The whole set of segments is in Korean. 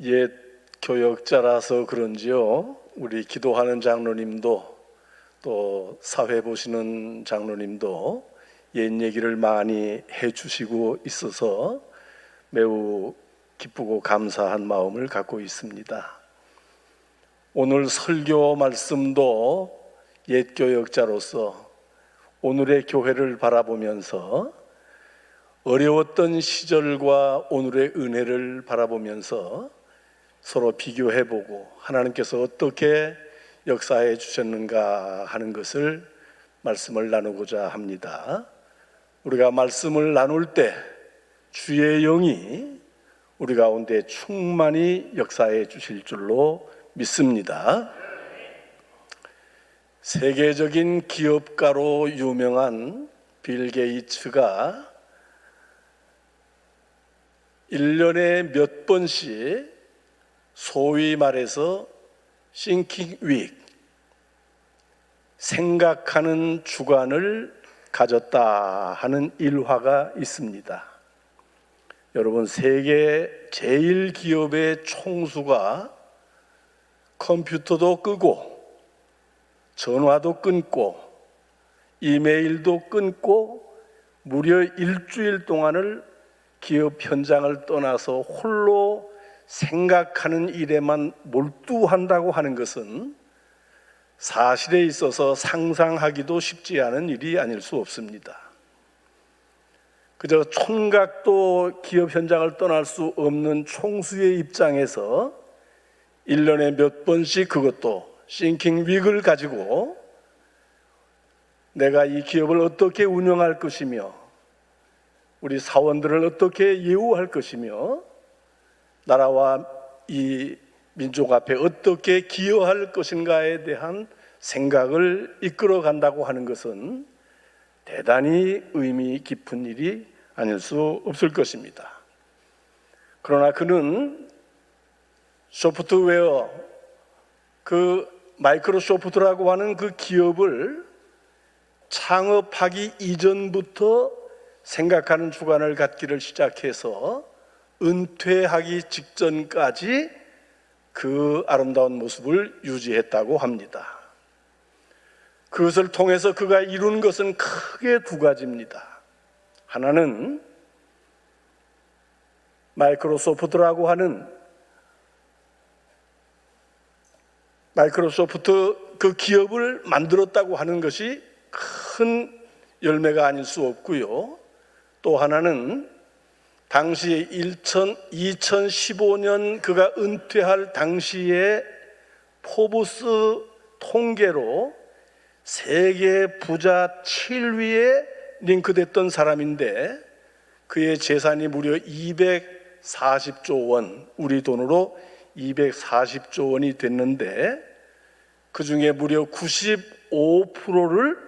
옛 교역자라서 그런지요, 우리 기도하는 장로님도 또 사회 보시는 장로님도 옛 얘기를 많이 해주시고 있어서 매우 기쁘고 감사한 마음을 갖고 있습니다. 오늘 설교 말씀도 옛 교역자로서 오늘의 교회를 바라보면서 어려웠던 시절과 오늘의 은혜를 바라보면서 서로 비교해보고 하나님께서 어떻게 역사해 주셨는가 하는 것을 말씀을 나누고자 합니다. 우리가 말씀을 나눌 때 주의 영이 우리 가운데 충만히 역사해 주실 줄로 믿습니다. 세계적인 기업가로 유명한 빌 게이츠가 1년에 몇 번씩 소위 말해서 Thinking Week, 생각하는 주간을 가졌다 하는 일화가 있습니다. 여러분, 세계 제일 기업의 총수가 컴퓨터도 끄고 전화도 끊고 이메일도 끊고 무려 일주일 동안을 기업 현장을 떠나서 홀로 생각하는 일에만 몰두한다고 하는 것은 사실에 있어서 상상하기도 쉽지 않은 일이 아닐 수 없습니다. 그저 총각도 기업 현장을 떠날 수 없는 총수의 입장에서 1년에 몇 번씩 그것도 싱킹 윅을 가지고 내가 이 기업을 어떻게 운영할 것이며 우리 사원들을 어떻게 예우할 것이며 나라와 이 민족 앞에 어떻게 기여할 것인가에 대한 생각을 이끌어 간다고 하는 것은 대단히 의미 깊은 일이 아닐 수 없을 것입니다. 그러나 그는 소프트웨어, 그 마이크로소프트라고 하는 그 기업을 창업하기 이전부터 생각하는 주관을 갖기를 시작해서 은퇴하기 직전까지 그 아름다운 모습을 유지했다고 합니다. 그것을 통해서 그가 이룬 것은 크게 두 가지입니다. 하나는 마이크로소프트라고 하는 마이크로소프트 그 기업을 만들었다고 하는 것이 큰 열매가 아닐 수 없고요. 또 하나는 당시 2015년 그가 은퇴할 당시에 포브스 통계로 세계 부자 7위에 링크됐던 사람인데 그의 재산이 무려 240조 원, 우리 돈으로 240조 원이 됐는데 그 중에 무려 95%를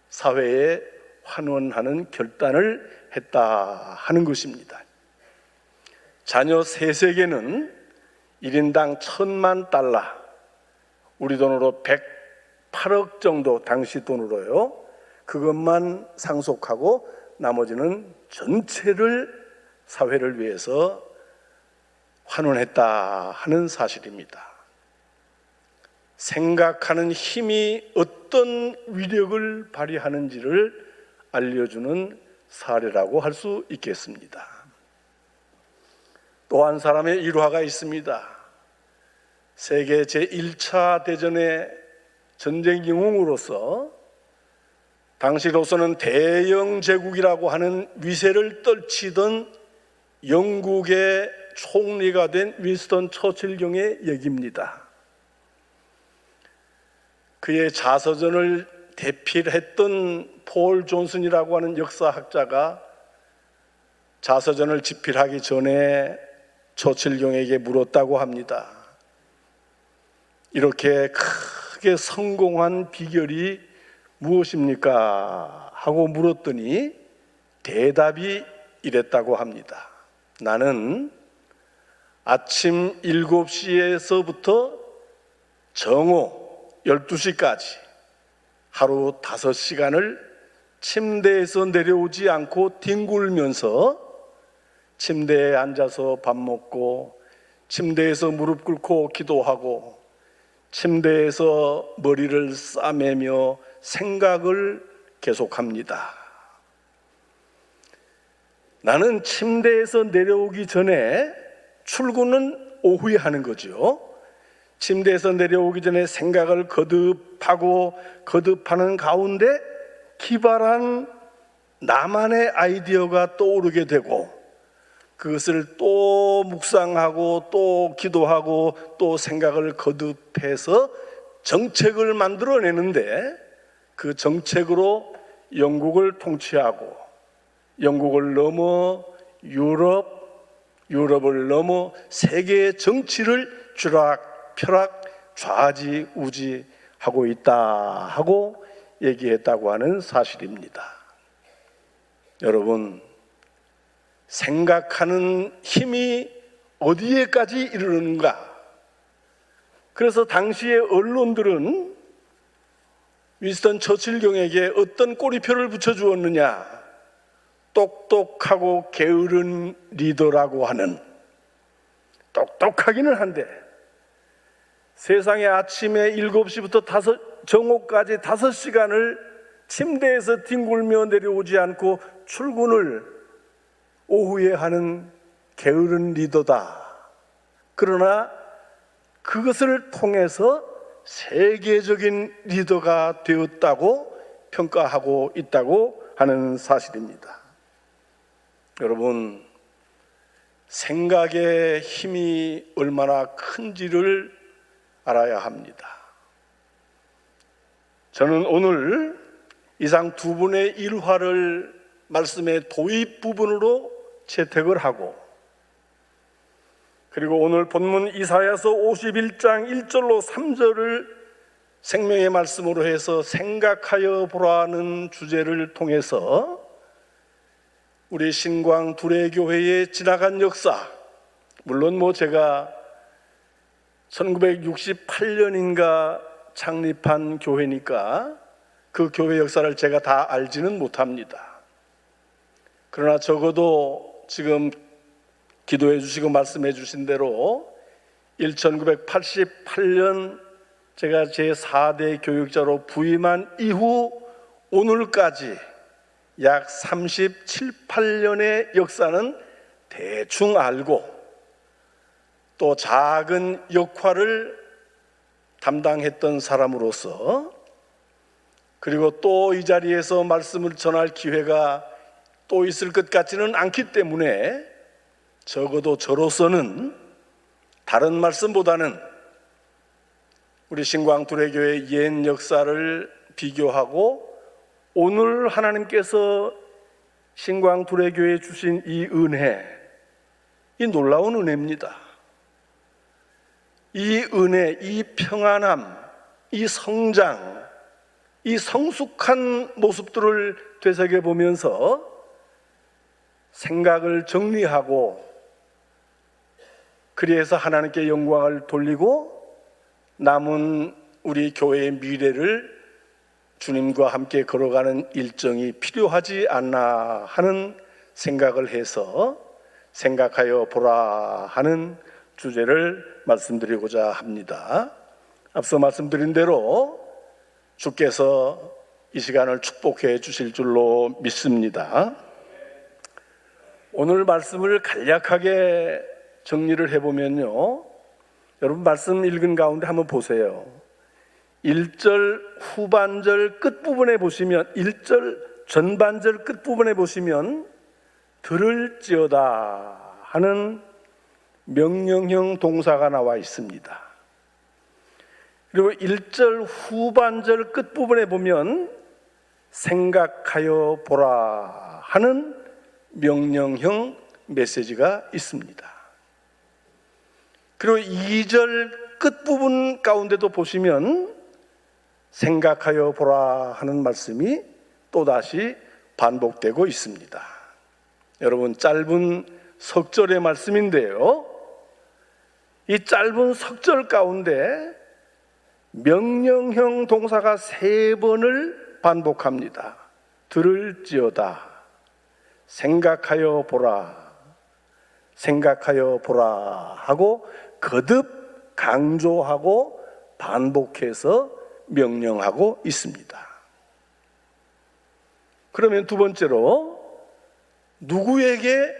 사회에 환원하는 결단을 했다 하는 것입니다. 자녀 3세계는 1인당 1,000만 달러, 우리 돈으로 108억 정도 당시 돈으로요. 그것만 상속하고 나머지는 전체를 사회를 위해서 환원했다 하는 사실입니다. 생각하는 힘이 어떤 위력을 발휘하는지를 알려주는 사례라고 할 수 있겠습니다. 또 한 사람의 일화가 있습니다. 세계 제1차 대전의 전쟁 영웅으로서 당시로서는 대영 제국이라고 하는 위세를 떨치던 영국의 총리가 된 윈스턴 처칠 경의 얘기입니다. 그의 자서전을 대필했던 폴 존슨이라고 하는 역사학자가 자서전을 집필하기 전에 처칠 경에게 물었다고 합니다. 이렇게 크게 성공한 비결이 무엇입니까? 하고 물었더니 대답이 이랬다고 합니다. 나는 아침 7시에서부터 정오 12시까지 하루 5시간을 침대에서 내려오지 않고 뒹굴면서 침대에 앉아서 밥 먹고 침대에서 무릎 꿇고 기도하고 침대에서 머리를 싸매며 생각을 계속합니다. 나는 침대에서 내려오기 전에 출근은 오후에 하는 거죠. 침대에서 내려오기 전에 생각을 거듭하는 가운데 기발한 나만의 아이디어가 떠오르게 되고 그것을 또 묵상하고 또 기도하고 또 생각을 거듭해서 정책을 만들어내는데 그 정책으로 영국을 통치하고 영국을 넘어 유럽을 넘어 세계의 정치를 쥐락펴락 좌지우지하고 있다 하고 얘기했다고 하는 사실입니다. 여러분, 생각하는 힘이 어디에까지 이르는가? 그래서 당시의 언론들은 윈스턴 처칠경에게 어떤 꼬리표를 붙여주었느냐? 똑똑하고 게으른 리더라고 하는, 똑똑하기는 한데 세상에 아침에 7시부터 정오까지 5시간을 침대에서 뒹굴며 내려오지 않고 출근을 오후에 하는 게으른 리더다. 그러나 그것을 통해서 세계적인 리더가 되었다고 평가하고 있다고 하는 사실입니다. 여러분, 생각의 힘이 얼마나 큰지를 알아야 합니다. 저는 오늘 이상 두 분의 일화를 말씀의 도입 부분으로 채택을 하고, 그리고 오늘 본문 이사야서 51장 1절로 3절을 생명의 말씀으로 해서 생각하여 보라는 주제를 통해서 우리 신광 두레교회의 지나간 역사, 물론 제가 1968년인가 창립한 교회니까 그 교회 역사를 제가 다 알지는 못합니다. 그러나 적어도 지금 기도해 주시고 말씀해 주신 대로 1988년 제가 제4대 교육자로 부임한 이후 오늘까지 약 37, 8년의 역사는 대충 알고 또 작은 역할을 담당했던 사람으로서, 그리고 또 이 자리에서 말씀을 전할 기회가 또 있을 것 같지는 않기 때문에 적어도 저로서는 다른 말씀보다는 우리 신광두레교의 옛 역사를 비교하고 오늘 하나님께서 신광두레교에 주신 이 은혜, 이 놀라운 은혜입니다. 이 은혜, 이 평안함, 이 성장, 이 성숙한 모습들을 되새겨보면서 생각을 정리하고 그리해서 하나님께 영광을 돌리고 남은 우리 교회의 미래를 주님과 함께 걸어가는 일정이 필요하지 않나 하는 생각을 해서 생각하여 보라 하는 주제를 말씀드리고자 합니다. 앞서 말씀드린 대로 주께서 이 시간을 축복해 주실 줄로 믿습니다. 오늘 말씀을 간략하게 정리를 해보면요, 여러분 말씀 읽은 가운데 한번 보세요. 1절 후반절 끝부분에 보시면, 1절 전반절 끝부분에 보시면 들을지어다 하는 명령형 동사가 나와 있습니다. 그리고 1절 후반절 끝부분에 보면 생각하여 보라 하는 명령형 메시지가 있습니다. 그리고 2절 끝부분 가운데도 보시면 생각하여 보라 하는 말씀이 또다시 반복되고 있습니다. 여러분, 짧은 석절의 말씀인데요, 이 짧은 석절 가운데 명령형 동사가 3번을 반복합니다. 들을지어다, 생각하여 보라, 생각하여 보라 하고 거듭 강조하고 반복해서 명령하고 있습니다. 그러면 두 번째로 누구에게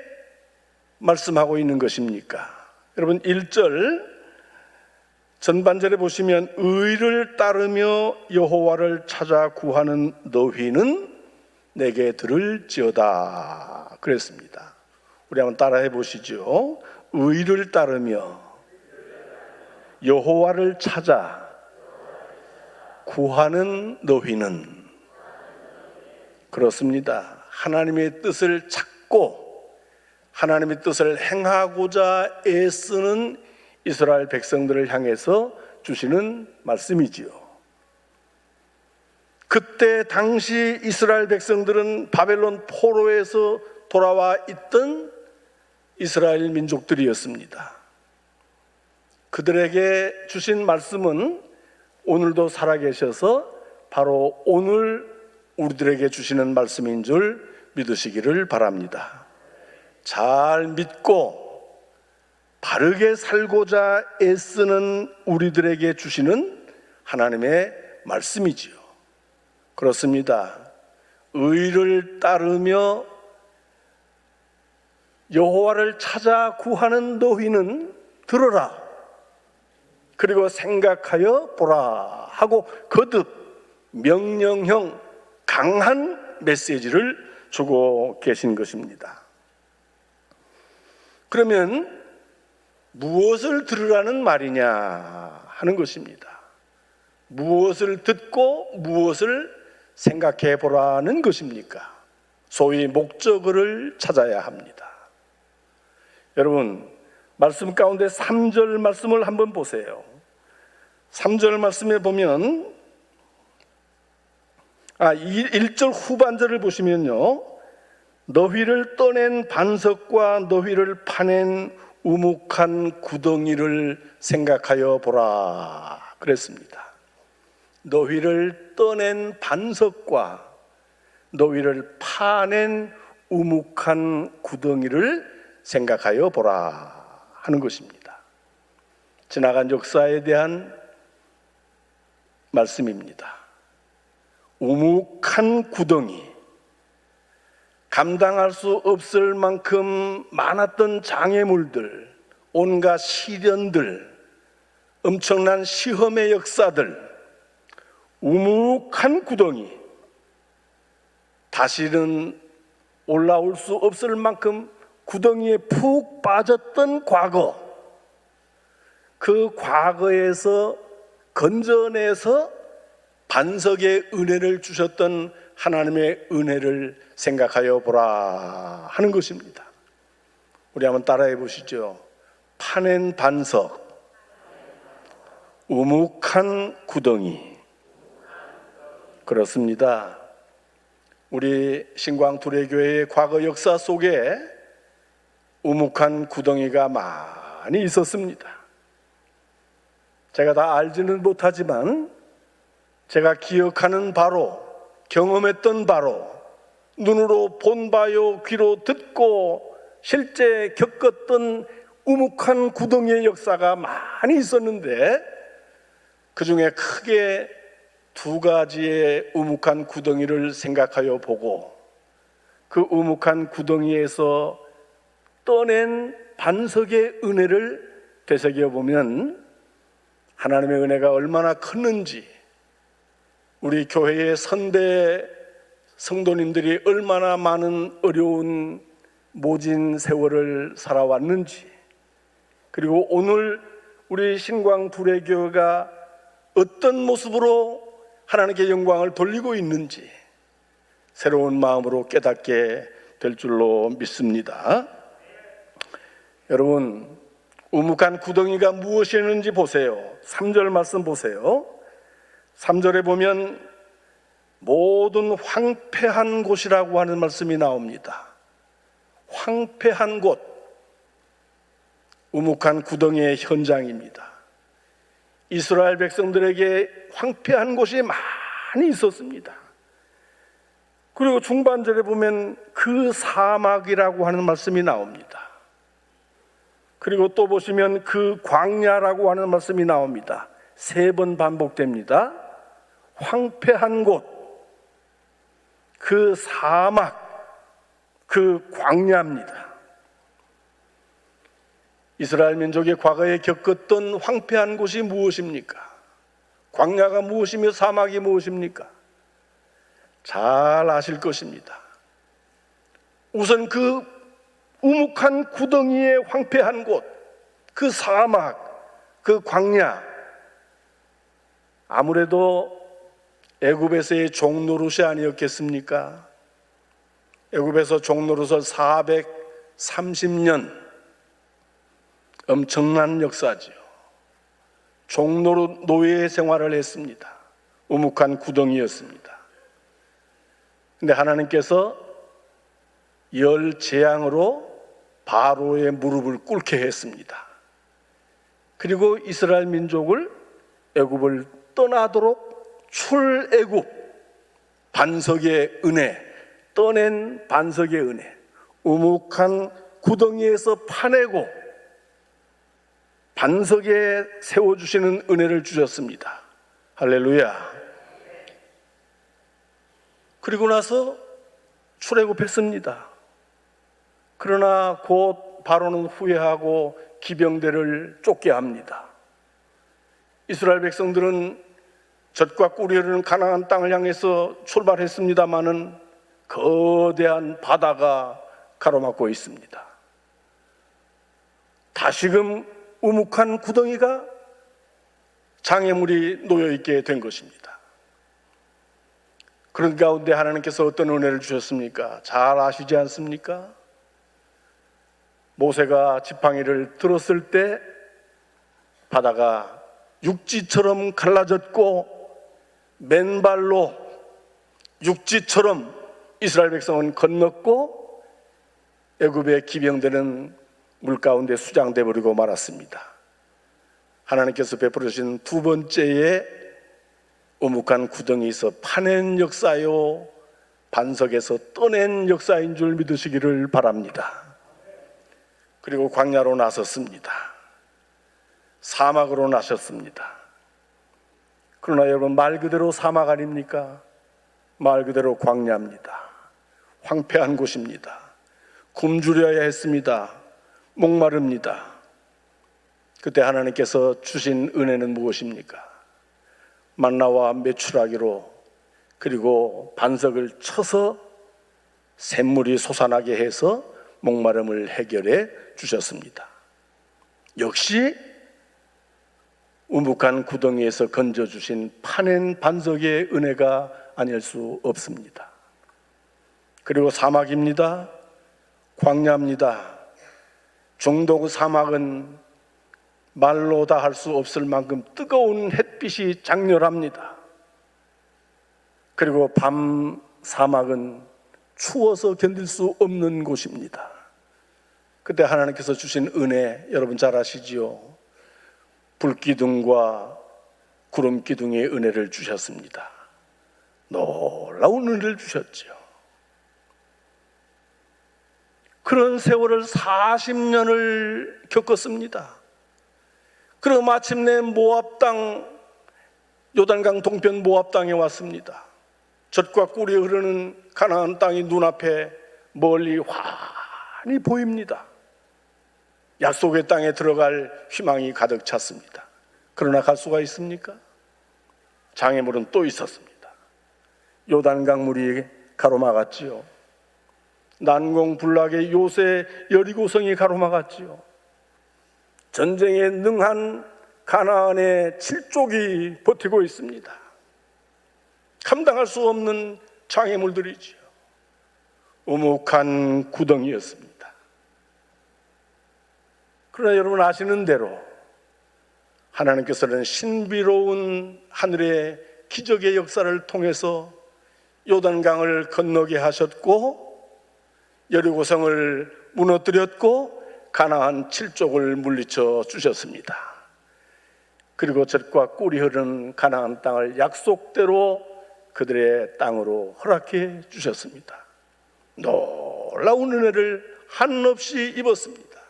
말씀하고 있는 것입니까? 여러분 1절 전반절에 보시면 의를 따르며 여호와를 찾아 구하는 너희는 내게 들을지어다 그랬습니다. 우리 한번 따라해 보시죠. 의를 따르며 여호와를 찾아 구하는 너희는, 그렇습니다. 하나님의 뜻을 찾고 하나님의 뜻을 행하고자 애쓰는 이스라엘 백성들을 향해서 주시는 말씀이지요. 그때 당시 이스라엘 백성들은 바벨론 포로에서 돌아와 있던 이스라엘 민족들이었습니다. 그들에게 주신 말씀은 오늘도 살아계셔서 바로 오늘 우리들에게 주시는 말씀인 줄 믿으시기를 바랍니다. 잘 믿고 바르게 살고자 애쓰는 우리들에게 주시는 하나님의 말씀이지요. 그렇습니다. 의를 따르며 여호와를 찾아 구하는 너희는 들어라. 그리고 생각하여 보라 하고 거듭 명령형 강한 메시지를 주고 계신 것입니다. 그러면 무엇을 들으라는 말이냐 하는 것입니다. 무엇을 듣고 무엇을 생각해 보라는 것입니까? 소위 목적어를 찾아야 합니다. 여러분, 말씀 가운데 3절 말씀을 한번 보세요. 3절 말씀에 보면 1절 후반절을 보시면요, 너희를 떠낸 반석과 너희를 파낸 우묵한 구덩이를 생각하여 보라 그랬습니다. 너희를 떠낸 반석과 너희를 파낸 우묵한 구덩이를 생각하여 보라 하는 것입니다. 지나간 역사에 대한 말씀입니다. 우묵한 구덩이, 감당할 수 없을 만큼 많았던 장애물들, 온갖 시련들, 엄청난 시험의 역사들, 우묵한 구덩이, 다시는 올라올 수 없을 만큼 구덩이에 푹 빠졌던 과거, 그 과거에서 건져내서 반석의 은혜를 주셨던 하나님의 은혜를 생각하여 보라 하는 것입니다. 우리 한번 따라해 보시죠. 파낸 반석, 우묵한 구덩이. 그렇습니다. 우리 신광두레교회의 과거 역사 속에 우묵한 구덩이가 많이 있었습니다. 제가 다 알지는 못하지만 제가 기억하는 바로, 경험했던 바로, 눈으로 본 바요 귀로 듣고 실제 겪었던 우묵한 구덩이의 역사가 많이 있었는데, 그 중에 크게 두 가지의 우묵한 구덩이를 생각하여 보고 그 우묵한 구덩이에서 떠낸 반석의 은혜를 되새겨보면 하나님의 은혜가 얼마나 컸는지, 우리 교회의 선대 성도님들이 얼마나 많은 어려운 모진 세월을 살아왔는지, 그리고 오늘 우리 신광두레교회가 어떤 모습으로 하나님께 영광을 돌리고 있는지 새로운 마음으로 깨닫게 될 줄로 믿습니다. 여러분, 우묵한 구덩이가 무엇이었는지 보세요. 3절 말씀 보세요. 3절에 보면 모든 황폐한 곳이라고 하는 말씀이 나옵니다. 황폐한 곳, 우묵한 구덩이의 현장입니다. 이스라엘 백성들에게 황폐한 곳이 많이 있었습니다. 그리고 중반절에 보면 그 사막이라고 하는 말씀이 나옵니다. 그리고 또 보시면 그 광야라고 하는 말씀이 나옵니다. 3번 반복됩니다. 황폐한 곳, 그 사막, 그 광야입니다. 이스라엘 민족이 과거에 겪었던 황폐한 곳이 무엇입니까? 광야가 무엇이며 사막이 무엇입니까? 잘 아실 것입니다. 우선 그 우묵한 구덩이의 황폐한 곳, 그 사막, 그 광야, 아무래도 애굽에서의 종노릇이 아니었겠습니까? 애굽에서 종노릇을 430년, 엄청난 역사지요. 종노릇 노예 생활을 했습니다. 우묵한 구덩이였습니다. 근데 하나님께서 열 재앙으로 바로의 무릎을 꿇게 했습니다. 그리고 이스라엘 민족을 애굽을 떠나도록 출애굽, 반석의 은혜, 떠낸 반석의 은혜, 우묵한 구덩이에서 파내고 반석에 세워주시는 은혜를 주셨습니다. 할렐루야. 그리고 나서 출애굽했습니다. 그러나 곧 바로는 후회하고 기병대를 쫓게 합니다. 이스라엘 백성들은 젖과 꿀이 흐르는 가나안 땅을 향해서 출발했습니다마는 거대한 바다가 가로막고 있습니다. 다시금 우묵한 구덩이가 장애물이 놓여있게 된 것입니다. 그런 가운데 하나님께서 어떤 은혜를 주셨습니까? 잘 아시지 않습니까? 모세가 지팡이를 들었을 때 바다가 육지처럼 갈라졌고 맨발로 육지처럼 이스라엘 백성은 건넜고 애굽의 기병들은 물가운데 수장돼 버리고 말았습니다. 하나님께서 베풀어 주신 두 번째의 우묵한 구덩이에서 파낸 역사요, 반석에서 떠낸 역사인 줄 믿으시기를 바랍니다. 그리고 광야로 나섰습니다. 사막으로 나셨습니다. 그러나 여러분, 말 그대로 사막 아닙니까? 말 그대로 광야입니다. 황폐한 곳입니다. 굶주려야 했습니다. 목마릅니다. 그때 하나님께서 주신 은혜는 무엇입니까? 만나와 메추라기로, 그리고 반석을 쳐서 샘물이 솟아나게 해서 목마름을 해결해 주셨습니다. 역시 우묵한 구덩이에서 건져주신 파낸 반석의 은혜가 아닐 수 없습니다. 그리고 사막입니다. 광야입니다. 중동 사막은 말로 다 할 수 없을 만큼 뜨거운 햇빛이 장렬합니다. 그리고 밤 사막은 추워서 견딜 수 없는 곳입니다. 그때 하나님께서 주신 은혜 여러분 잘 아시지요? 불기둥과 구름기둥의 은혜를 주셨습니다. 놀라운 은혜를 주셨죠. 그런 세월을 40년을 겪었습니다. 그리고 마침내 모압 땅, 요단강 동편 모압 땅에 왔습니다. 젖과 꿀이 흐르는 가나안 땅이 눈앞에 멀리 환히 보입니다. 약속의 땅에 들어갈 희망이 가득 찼습니다. 그러나 갈 수가 있습니까? 장애물은 또 있었습니다. 요단강 물이 가로막았지요. 난공불락의 요새 여리고성이 가로막았지요. 전쟁에 능한 가나안의 7족이 버티고 있습니다. 감당할 수 없는 장애물들이지요. 우묵한 구덩이였습니다. 그러나 여러분 아시는 대로 하나님께서는 신비로운 하늘의 기적의 역사를 통해서 요단강을 건너게 하셨고 여리고성을 무너뜨렸고 가나안 7족을 물리쳐 주셨습니다. 그리고 젖과 꿀이 흐르는 가나안 땅을 약속대로 그들의 땅으로 허락해 주셨습니다. 놀라운 은혜를 한없이 입었습니다.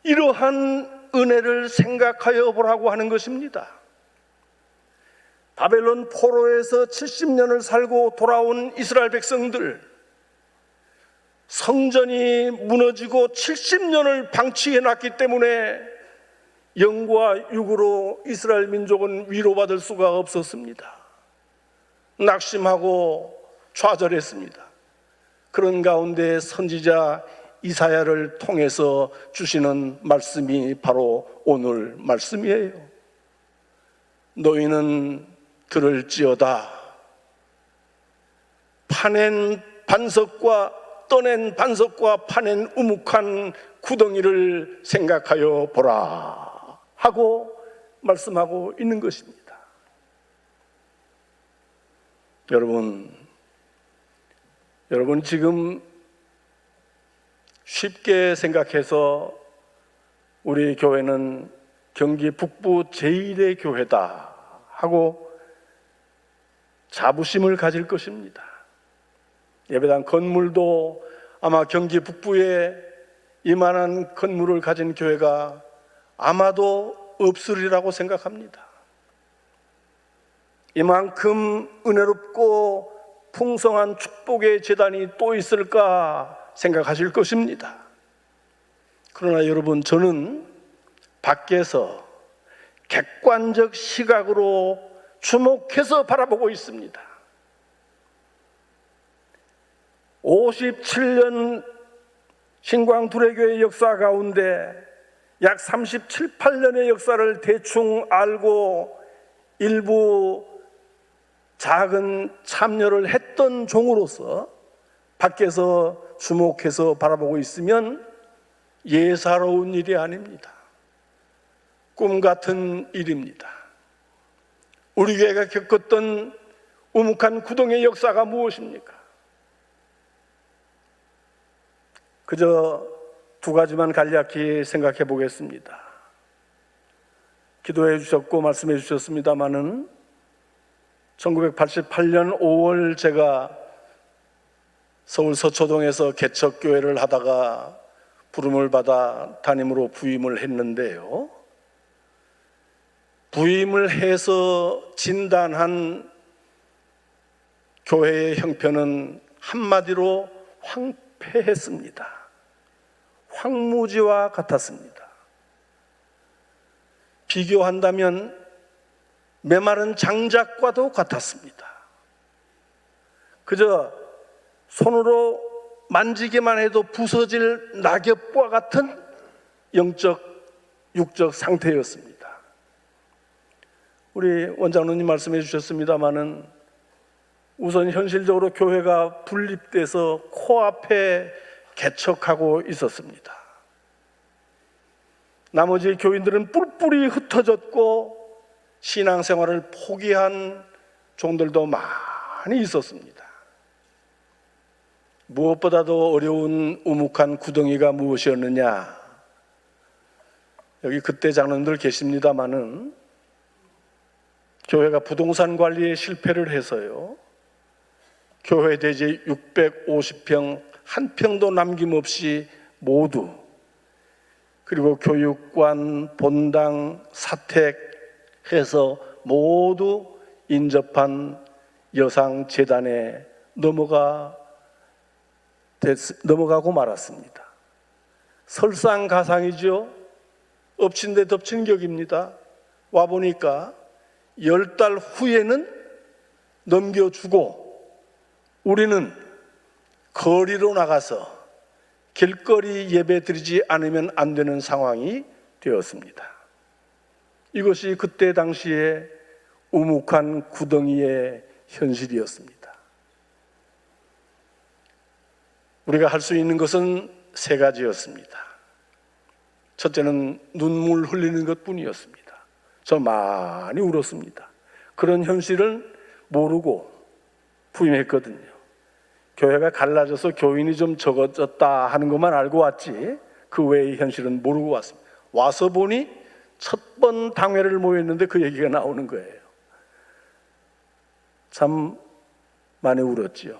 이러한 은혜를 생각하여 보라고 하는 것입니다. 바벨론 포로에서 70년을 살고 돌아온 이스라엘 백성들, 성전이 무너지고 70년을 방치해놨기 때문에 영과 육으로 이스라엘 민족은 위로받을 수가 없었습니다. 낙심하고 좌절했습니다. 그런 가운데 선지자 이사야를 통해서 주시는 말씀이 바로 오늘 말씀이에요. 너희는 들을지어다. 파낸 반석과 떠낸 반석과 파낸 우묵한 구덩이를 생각하여 보라 하고 말씀하고 있는 것입니다. 여러분 지금 쉽게 생각해서 우리 교회는 경기 북부 제1의 교회다 하고 자부심을 가질 것입니다. 예배당 건물도 아마 경기 북부에 이만한 건물을 가진 교회가 아마도 없으리라고 생각합니다. 이만큼 은혜롭고 풍성한 축복의 제단이 또 있을까 생각하실 것입니다. 그러나 여러분, 저는 밖에서 객관적 시각으로 주목해서 바라보고 있습니다. 57년 신광두레교의 역사 가운데 약 37, 8년의 역사를 대충 알고 일부 작은 참여를 했던 종으로서 밖에서 주목해서 바라보고 있으면 예사로운 일이 아닙니다. 꿈 같은 일입니다. 우리 교회가 겪었던 우묵한 구덩이의 역사가 무엇입니까? 그저 두 가지만 간략히 생각해 보겠습니다. 기도해 주셨고 말씀해 주셨습니다마는 1988년 5월 제가 서울 서초동에서 개척교회를 하다가 부름을 받아 담임으로 부임을 했는데요. 부임을 해서 진단한 교회의 형편은 한마디로 황폐했습니다. 황무지와 같았습니다. 비교한다면 메마른 장작과도 같았습니다. 그저 손으로 만지기만 해도 부서질 낙엽과 같은 영적, 육적 상태였습니다. 우리 원장로님 말씀해 주셨습니다마는 우선 현실적으로 교회가 분립돼서 코앞에 개척하고 있었습니다. 나머지 교인들은 뿔뿔이 흩어졌고 신앙생활을 포기한 종들도 많이 있었습니다. 무엇보다도 어려운 우묵한 구덩이가 무엇이었느냐? 여기 그때 장로님들 계십니다마는 교회가 부동산 관리에 실패를 해서요, 교회 대지 650평 한 평도 남김없이 모두, 그리고 교육관, 본당, 사택해서 모두 인접한 여상재단에 넘어가고 말았습니다. 설상가상이죠. 엎친 데 덮친 격입니다. 와보니까 10달 후에는 넘겨주고 우리는 거리로 나가서 길거리 예배 드리지 않으면 안 되는 상황이 되었습니다. 이것이 그때 당시에 우묵한 구덩이의 현실이었습니다. 우리가 할 수 있는 것은 세 가지였습니다. 첫째는 눈물 흘리는 것뿐이었습니다. 저 많이 울었습니다. 그런 현실을 모르고 부임했거든요. 교회가 갈라져서 교인이 좀 적어졌다 하는 것만 알고 왔지 그 외의 현실은 모르고 왔습니다. 와서 보니 첫 번 당회를 모였는데 그 얘기가 나오는 거예요. 참 많이 울었지요.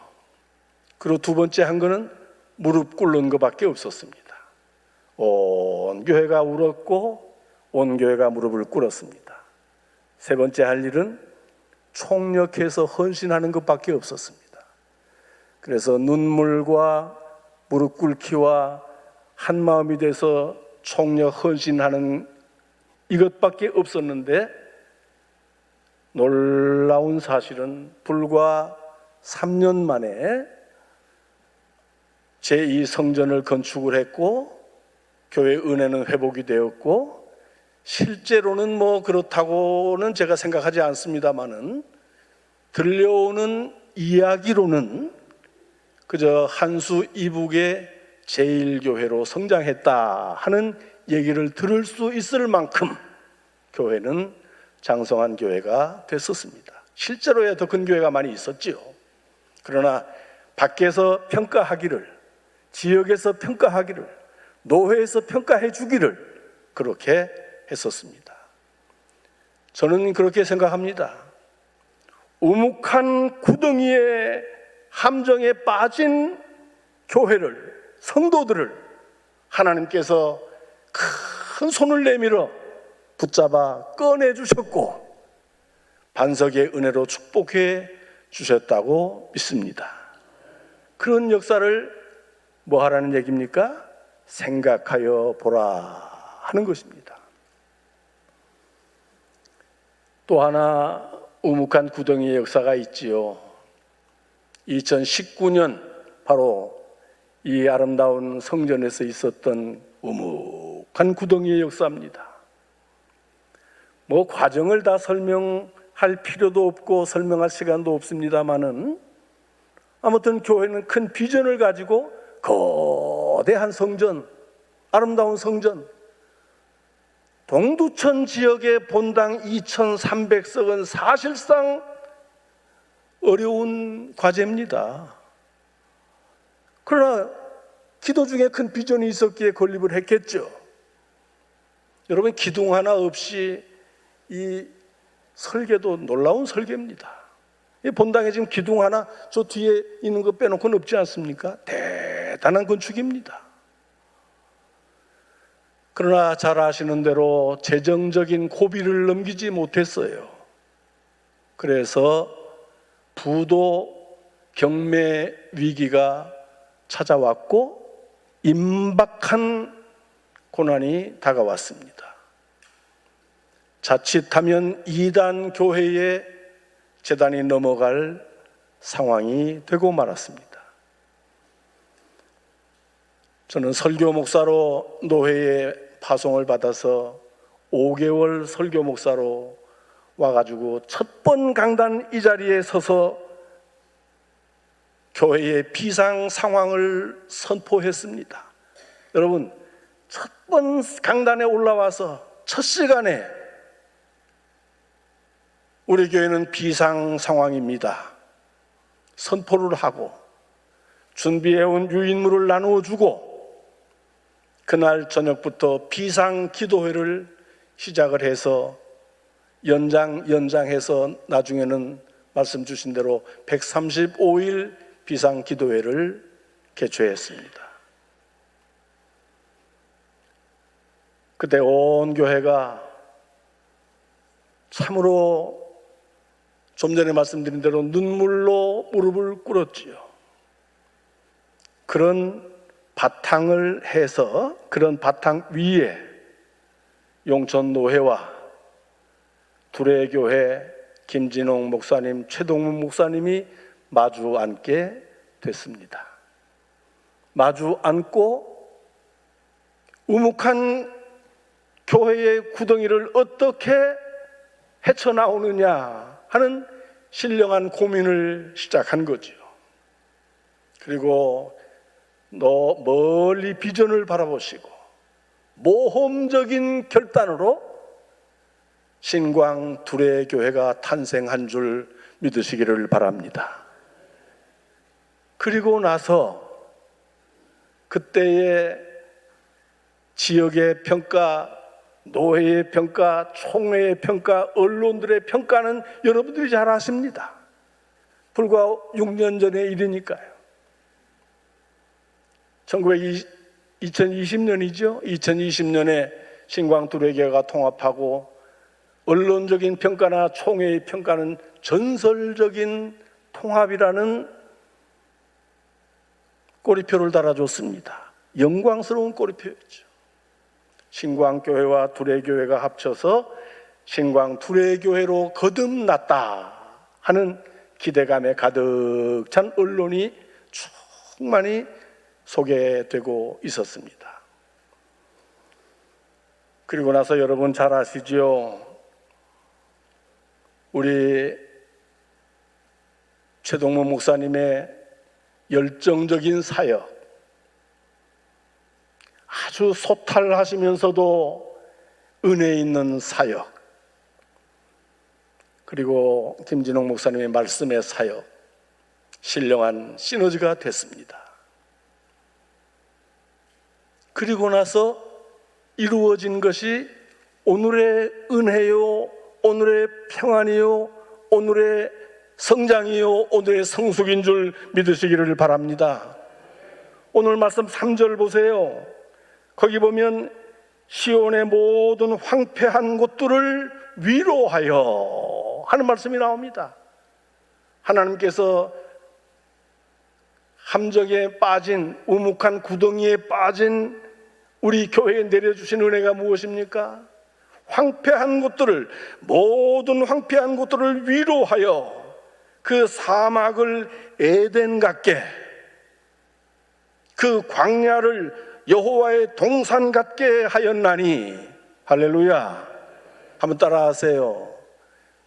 그리고 두 번째 한 거는 무릎 꿇는 것밖에 없었습니다. 온 교회가 울었고 온 교회가 무릎을 꿇었습니다. 세 번째 할 일은 총력해서 헌신하는 것밖에 없었습니다. 그래서 눈물과 무릎 꿇기와 한 마음이 돼서 총력 헌신하는 이것밖에 없었는데, 놀라운 사실은 불과 3년 만에 제2성전을 건축을 했고 교회 은혜는 회복이 되었고, 실제로는 뭐 그렇다고는 제가 생각하지 않습니다마는 들려오는 이야기로는 그저 한수 이북의 제1교회로 성장했다 하는 얘기를 들을 수 있을 만큼 교회는 장성한 교회가 됐었습니다. 실제로야 더 큰 교회가 많이 있었지요. 그러나 밖에서 평가하기를, 지역에서 평가하기를, 노회에서 평가해 주기를 그렇게 했었습니다. 저는 그렇게 생각합니다. 우묵한 구덩이의 함정에 빠진 교회를, 성도들을 하나님께서 큰 손을 내밀어 붙잡아 꺼내주셨고 반석의 은혜로 축복해 주셨다고 믿습니다. 그런 역사를 뭐 하라는 얘기입니까? 생각하여 보라 하는 것입니다. 또 하나 우묵한 구덩이의 역사가 있지요. 2019년 바로 이 아름다운 성전에서 있었던 우묵한 구덩이의 역사입니다. 뭐 과정을 다 설명할 필요도 없고 설명할 시간도 없습니다마는 아무튼 교회는 큰 비전을 가지고 거대한 성전, 아름다운 성전, 동두천 지역의 본당 2,300석은 사실상 어려운 과제입니다. 그러나 기도 중에 큰 비전이 있었기에 건립을 했겠죠. 여러분, 기둥 하나 없이 이 설계도 놀라운 설계입니다. 이 본당에 지금 기둥 하나 저 뒤에 있는 거 빼놓고는 없지 않습니까? 대단한 건축입니다. 그러나 잘 아시는 대로 재정적인 고비를 넘기지 못했어요. 그래서 부도 경매 위기가 찾아왔고 임박한 고난이 다가왔습니다. 자칫하면 이단 교회에 재단이 넘어갈 상황이 되고 말았습니다. 저는 설교 목사로 노회에 파송을 받아서 5개월 설교 목사로 와가지고 첫 번 강단 이 자리에 서서 교회의 비상 상황을 선포했습니다. 여러분, 첫 번 강단에 올라와서 첫 시간에 우리 교회는 비상 상황입니다. 선포를 하고 준비해온 유인물을 나누어 주고 그날 저녁부터 비상 기도회를 시작을 해서 연장해서 나중에는 말씀 주신 대로 135일 비상 기도회를 개최했습니다. 그때 온 교회가 참으로 좀 전에 말씀드린 대로 눈물로 무릎을 꿇었지요. 그런 바탕을 해서 그런 바탕 위에 용천노회와 두레교회 김진홍 목사님, 최동문 목사님이 마주 앉게 됐습니다. 마주 앉고 우묵한 교회의 구덩이를 어떻게 헤쳐나오느냐 하는 신령한 고민을 시작한 거죠. 그리고 멀리 비전을 바라보시고 모험적인 결단으로 신광 두레교회가 탄생한 줄 믿으시기를 바랍니다. 그리고 나서 그때의 지역의 평가, 노회의 평가, 총회의 평가, 언론들의 평가는 여러분들이 잘 아십니다. 불과 6년 전의 일이니까요. 2020년이죠. 2020년에 신광 두레교회가 통합하고 언론적인 평가나 총회의 평가는 전설적인 통합이라는 꼬리표를 달아줬습니다. 영광스러운 꼬리표였죠. 신광교회와 두레교회가 합쳐서 신광 두레교회로 거듭났다 하는 기대감에 가득 찬 언론이 충만히 소개되고 있었습니다. 그리고 나서 여러분 잘 아시죠? 우리 최동문 목사님의 열정적인 사역, 아주 소탈하시면서도 은혜 있는 사역, 그리고 김진홍 목사님의 말씀의 사역, 신령한 시너지가 됐습니다. 그리고 나서 이루어진 것이 오늘의 은혜요, 오늘의 평안이요, 오늘의 성장이요, 오늘의 성숙인 줄 믿으시기를 바랍니다. 오늘 말씀 3절 보세요. 거기 보면 시온의 모든 황폐한 곳들을 위로하여 하는 말씀이 나옵니다. 하나님께서 함정에 빠진, 우묵한 구덩이에 빠진 우리 교회에 내려주신 은혜가 무엇입니까? 황폐한 곳들을, 모든 황폐한 곳들을 위로하여 그 사막을 에덴 같게, 그 광야를 여호와의 동산 같게 하였나니. 할렐루야. 한번 따라하세요.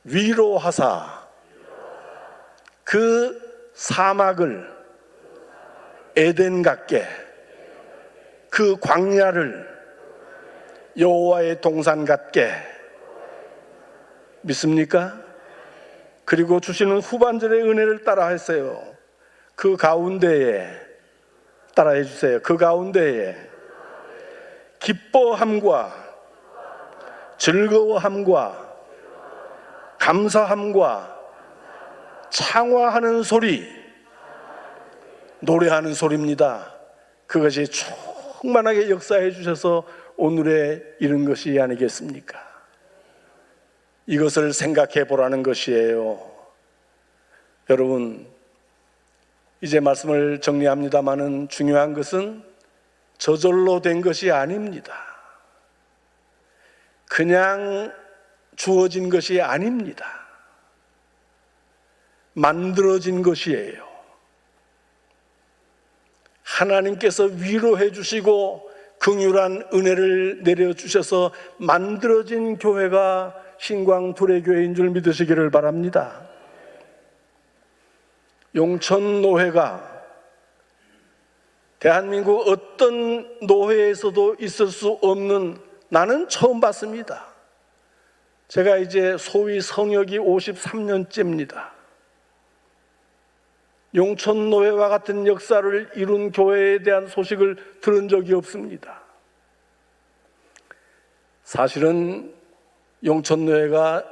위로하사 그 사막을 에덴 같게, 그 광야를 여호와의 동산 같게. 믿습니까? 그리고 주시는 후반절의 은혜를 따라 했어요. 그 가운데에, 따라해 주세요. 그 가운데에 기뻐함과 즐거워함과 감사함과 창화하는 소리, 노래하는 소리입니다. 그것이 충만하게 역사해 주셔서 오늘에 이른 것이 아니겠습니까? 이것을 생각해 보라는 것이에요. 여러분, 이제 말씀을 정리합니다마는 중요한 것은 저절로 된 것이 아닙니다. 그냥 주어진 것이 아닙니다. 만들어진 것이에요. 하나님께서 위로해 주시고 긍휼한 은혜를 내려주셔서 만들어진 교회가 신광 두레교회인 줄 믿으시기를 바랍니다. 용천노회가 대한민국 어떤 노회에서도 있을 수 없는, 나는 처음 봤습니다. 제가 이제 소위 성역이 53년째입니다. 용천노회와 같은 역사를 이룬 교회에 대한 소식을 들은 적이 없습니다. 사실은 용천노회가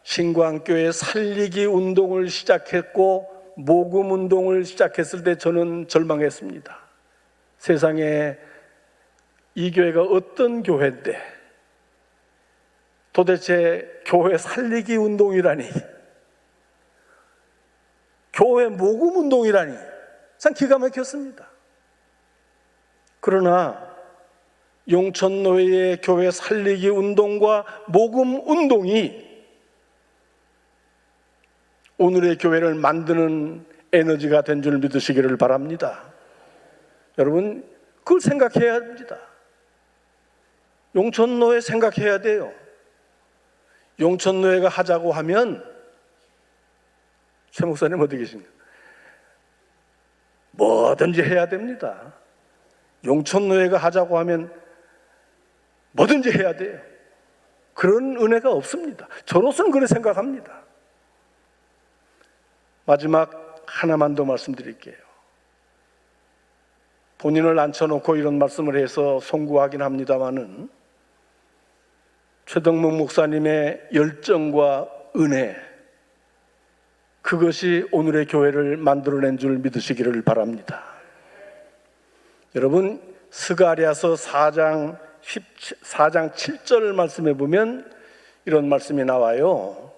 신광교회 살리기 운동을 시작했고 모금 운동을 시작했을 때 저는 절망했습니다. 세상에 이 교회가 어떤 교회인데 도대체 교회 살리기 운동이라니, 교회 모금 운동이라니, 참 기가 막혔습니다. 그러나 용천노회의 교회 살리기 운동과 모금 운동이 오늘의 교회를 만드는 에너지가 된 줄 믿으시기를 바랍니다. 여러분, 그걸 생각해야 합니다. 용천노회 생각해야 돼요. 용천노회가 하자고 하면, 최 목사님 어디 계십니까? 뭐든지 해야 됩니다. 용천노회가 하자고 하면 뭐든지 해야 돼요. 그런 은혜가 없습니다. 저로서는 그렇게 생각합니다. 마지막 하나만 더 말씀드릴게요. 본인을 앉혀놓고 이런 말씀을 해서 송구하긴 합니다마는 최동문 목사님의 열정과 은혜, 그것이 오늘의 교회를 만들어낸 줄 믿으시기를 바랍니다. 여러분, 스가랴서 4장 7절 말씀에 보면 이런 말씀이 나와요.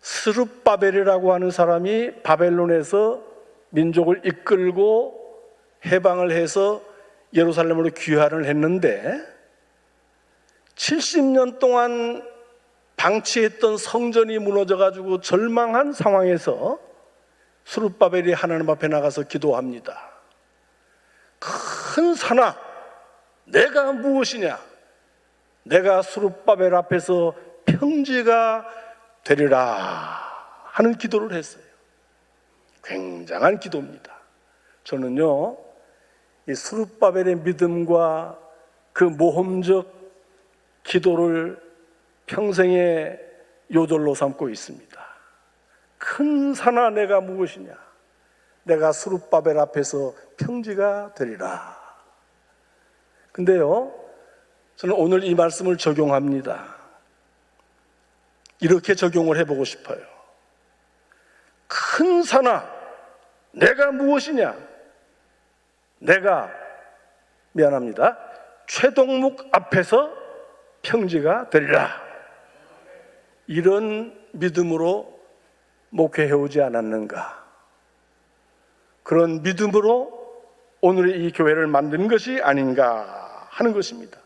스룹바벨이라고 하는 사람이 바벨론에서 민족을 이끌고 해방을 해서 예루살렘으로 귀환을 했는데 70년 동안 방치했던 성전이 무너져가지고 절망한 상황에서 스룹바벨이 하나님 앞에 나가서 기도합니다. 큰 산아, 내가 무엇이냐? 내가 스룹바벨 앞에서 평지가 되리라 하는 기도를 했어요. 굉장한 기도입니다. 저는요, 이 스룹바벨의 믿음과 그 모험적 기도를 평생의 요절로 삼고 있습니다. 큰 산아 내가 무엇이냐? 내가 스룹바벨 앞에서 평지가 되리라. 근데요, 저는 오늘 이 말씀을 적용합니다. 이렇게 적용을 해보고 싶어요. 큰 산아 내가 무엇이냐? 내가 미안합니다. 최동묵 앞에서 평지가 되리라. 이런 믿음으로 목회해오지 않았는가? 그런 믿음으로 오늘의 이 교회를 만든 것이 아닌가 하는 것입니다.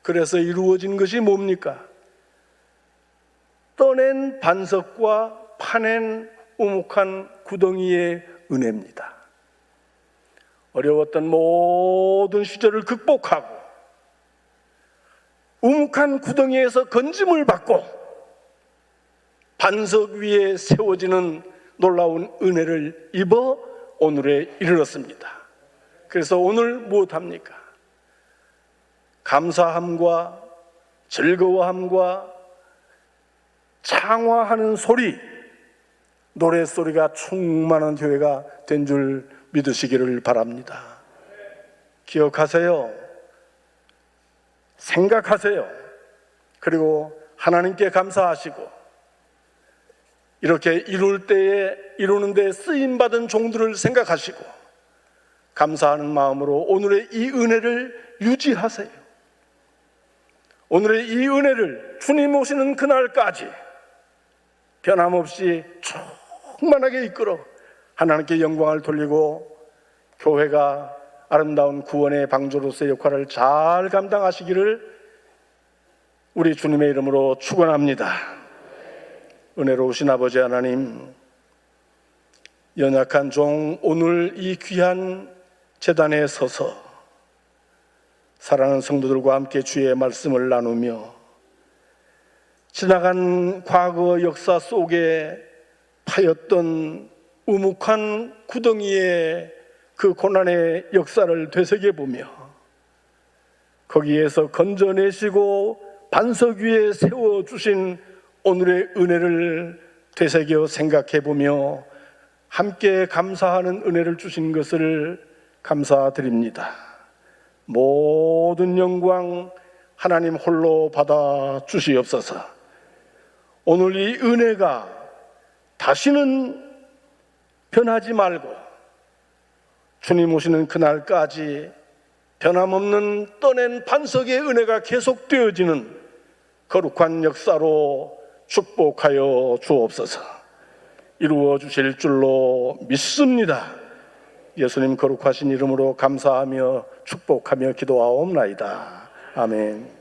그래서 이루어진 것이 뭡니까? 떠낸 반석과 파낸 우묵한 구덩이의 은혜입니다. 어려웠던 모든 시절을 극복하고 우묵한 구덩이에서 건짐을 받고 반석 위에 세워지는 놀라운 은혜를 입어 오늘에 이르렀습니다. 그래서 오늘 무엇합니까? 감사함과 즐거워함과 창화하는 소리, 노랫소리가 충만한 교회가 된 줄 믿으시기를 바랍니다. 기억하세요. 생각하세요. 그리고 하나님께 감사하시고 이렇게 이루는 데 쓰임받은 종들을 생각하시고 감사하는 마음으로 오늘의 이 은혜를 유지하세요. 오늘의 이 은혜를 주님 오시는 그날까지 변함없이 충만하게 이끌어 하나님께 영광을 돌리고 교회가 아름다운 구원의 방주로서의 역할을 잘 감당하시기를 우리 주님의 이름으로 축원합니다. 은혜로우신 아버지 하나님, 연약한 종 오늘 이 귀한 제단에 서서 사랑하는 성도들과 함께 주의 말씀을 나누며 지나간 과거 역사 속에 파였던 우묵한 구덩이의 그 고난의 역사를 되새겨보며 거기에서 건져내시고 반석 위에 세워주신 오늘의 은혜를 되새겨 생각해보며 함께 감사하는 은혜를 주신 것을 감사드립니다. 모든 영광 하나님 홀로 받아 주시옵소서. 오늘 이 은혜가 다시는 변하지 말고 주님 오시는 그날까지 변함없는 떠낸 반석의 은혜가 계속되어지는 거룩한 역사로 축복하여 주옵소서. 이루어 주실 줄로 믿습니다. 예수님 거룩하신 이름으로 감사하며 축복하며 기도하옵나이다. 아멘.